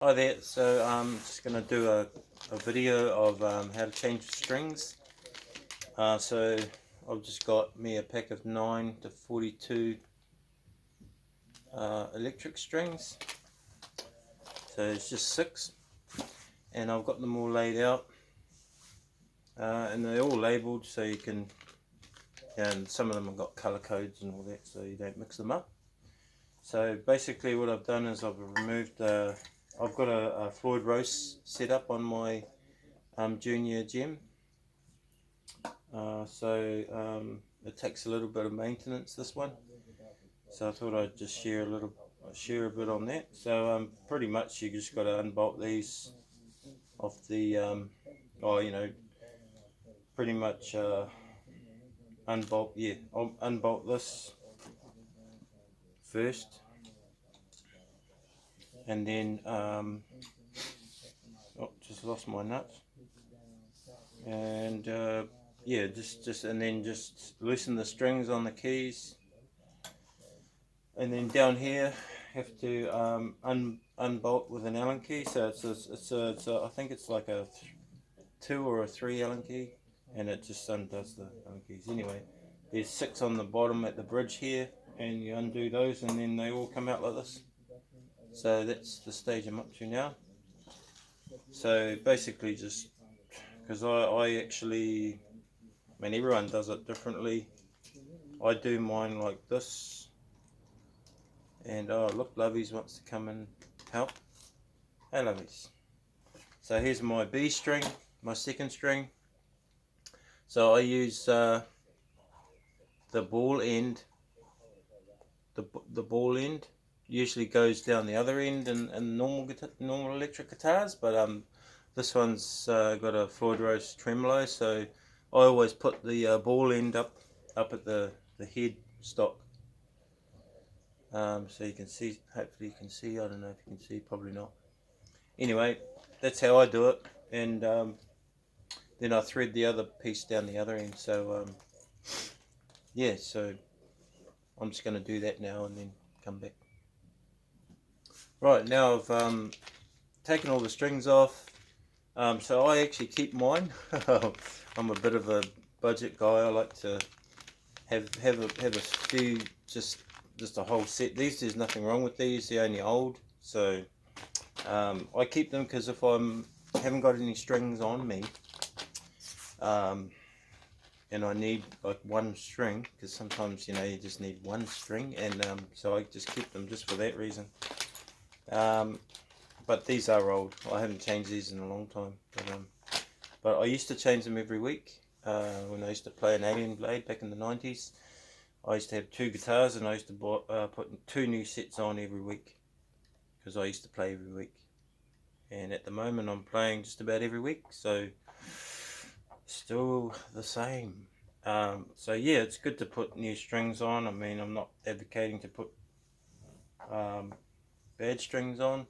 Hi there, so I'm just going to do a video of how to change the strings. So I've just got me a pack of 9 to 42 electric strings. So it's just 6, and I've got them all laid out, and they're all labelled so you can, and some of them have got colour codes and all that so you don't mix them up. So basically what I've done is I've removed, I've got a Floyd roast set up on my junior gem. It takes a little bit of maintenance, this one, so I thought I'd just share a bit on that. So pretty much you just got to unbolt these off the pretty much I'll unbolt this first, and then just lost my nuts, and yeah, just and then just loosen the strings on the keys. And then down here, have to unbolt with an Allen key. So I think it's like a 2 or a 3 Allen key, and it just undoes the Allen keys. Anyway, there's 6 on the bottom at the bridge here, and you undo those, and then they all come out like this. So that's the stage I'm up to now. So basically, just because I actually, I mean, everyone does it differently. I do mine like this. And oh look, Lovies wants to come and help. Hey Lovies. So here's my B string, my second string. So I use the ball end. The ball end usually goes down the other end in normal electric guitars, but this one's got a Floyd Rose tremolo, so I always put the ball end up at the head stock. So you can see, hopefully you can see, I don't know if you can see, probably not. Anyway, that's how I do it, and then I thread the other piece down the other end. So yeah, so I'm just going to do that now and then come back. Right, now I've taken all the strings off. So I actually keep mine. I'm a bit of a budget guy. I like to have a few, just a whole set. There's nothing wrong with these. They're only old, so I keep them because if haven't got any strings on me, and I need like one string, because sometimes you just need one string, and so I just keep them just for that reason. But these are old. I haven't changed these in a long time, but I used to change them every week when I used to play an Alien Blade back in the 90s. I used to have 2 guitars, and I used to put 2 new sets on every week, because I used to play every week. And at the moment I'm playing just about every week, so still the same. So yeah, it's good to put new strings on. I mean, I'm not advocating to put bad strings on.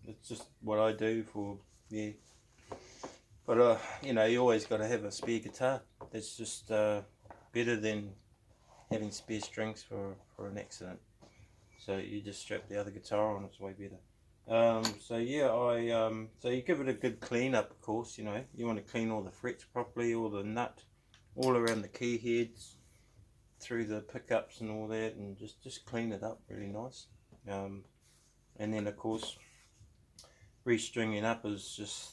It's just what I do for, yeah. But you always got to have a spare guitar. That's just better than having spare strings for an accident. So you just strap the other guitar on. It's way better. So yeah, so you give it a good clean up, of course. You want to clean all the frets properly, all the nut, all around the key heads, through the pickups and all that, and just clean it up really nice. And then of course, restringing up is just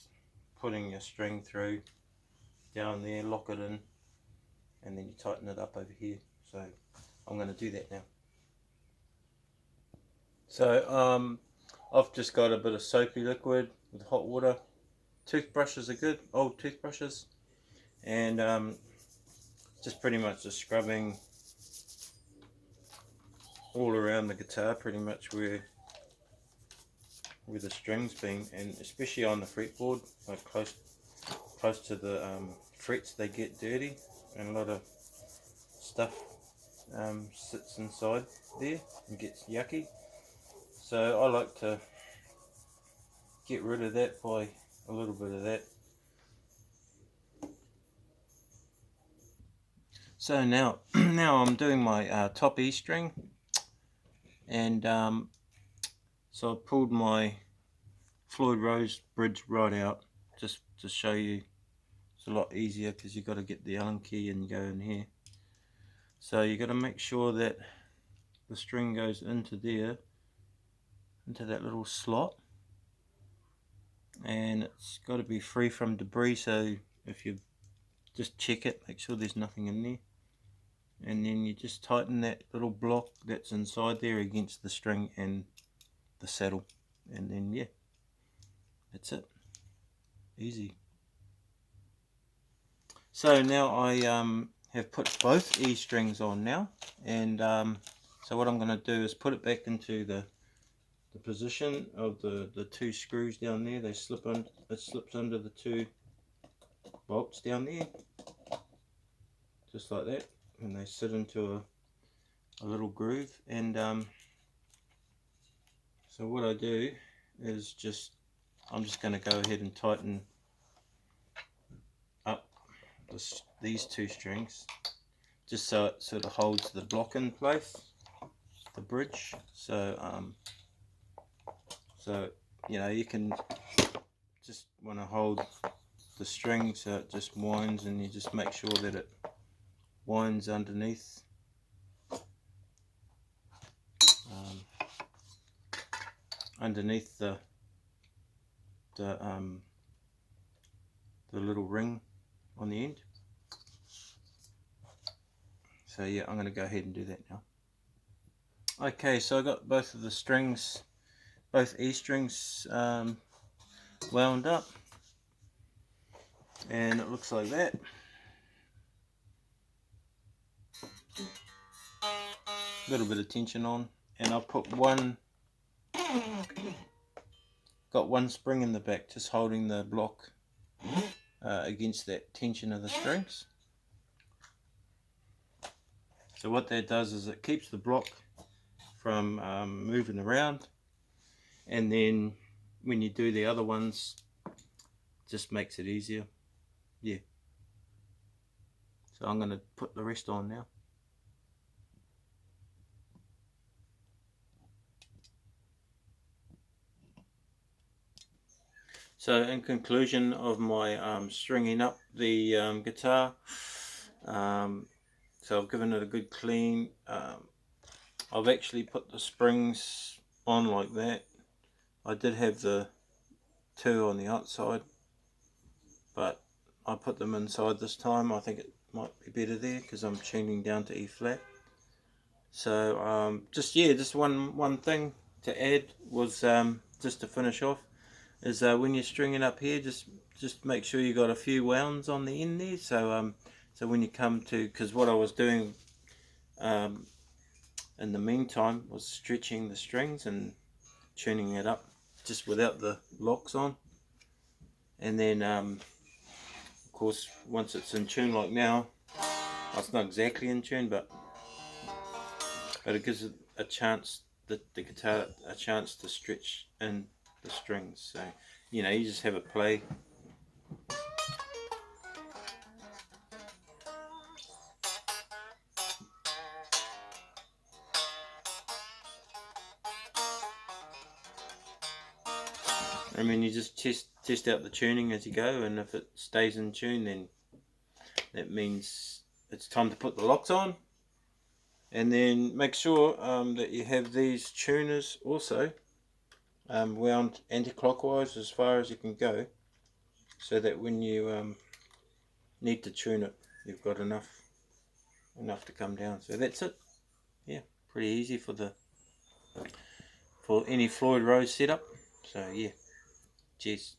putting your string through down there, lock it in, and then you tighten it up over here. So I'm going to do that now. So I've just got a bit of soapy liquid with hot water. Toothbrushes are good, old toothbrushes, and just pretty much just scrubbing all around the guitar, pretty much where the strings being, and especially on the fretboard, like close to the frets, they get dirty, and a lot of stuff sits inside there and gets yucky. So I like to get rid of that by a little bit of that. So now I'm doing my top E string, and so I pulled my Floyd Rose bridge right out, just to show you. It's a lot easier because you've got to get the Allen key and go in here. So you've got to make sure that the string goes into there, into that little slot, and it's got to be free from debris. So if you just check it, make sure there's nothing in there, and then you just tighten that little block that's inside there against the string and the saddle, and then yeah, that's it. Easy. So now I have put both E strings on now, and so what I'm going to do is put it back into the position of the two screws down there. They slip on, it slips under the two bolts down there, just like that, and they sit into a little groove. And so what I do is I'm just going to go ahead and tighten up these two strings, just so it sort of holds the block in place, the bridge. So so you know, you can just want to hold the string so it just winds, and you just make sure that it winds underneath underneath the little ring on the end. So yeah, I'm going to go ahead and do that now. Okay, so I got both of the strings, both E strings wound up, and it looks like that. A little bit of tension on, and I'll put got one spring in the back, just holding the block against that tension of the strings. So what that does is it keeps the block from moving around, and then when you do the other ones, just makes it easier. Yeah. So I'm going to put the rest on now. So in conclusion of my stringing up the guitar, so I've given it a good clean. I've actually put the springs on like that. I did have the two on the outside, but I put them inside this time. I think it might be better there because I'm tuning down to E flat. So just one thing to add was just to finish off is when you're stringing up here, just make sure you got a few wounds on the end there. So so when you come to, because what I was doing in the meantime was stretching the strings and tuning it up just without the locks on, and then of course once it's in tune like now, well, it's not exactly in tune, but it gives it a chance, the guitar a chance to stretch in the strings. So you know, you just have it play. I mean, you just test out the tuning as you go, and if it stays in tune, then that means it's time to put the locks on. And then make sure that you have these tuners also wound anti-clockwise as far as you can go, so that when you need to tune it, you've got enough to come down. So that's it. Yeah, pretty easy for any Floyd Rose setup. So yeah, cheers.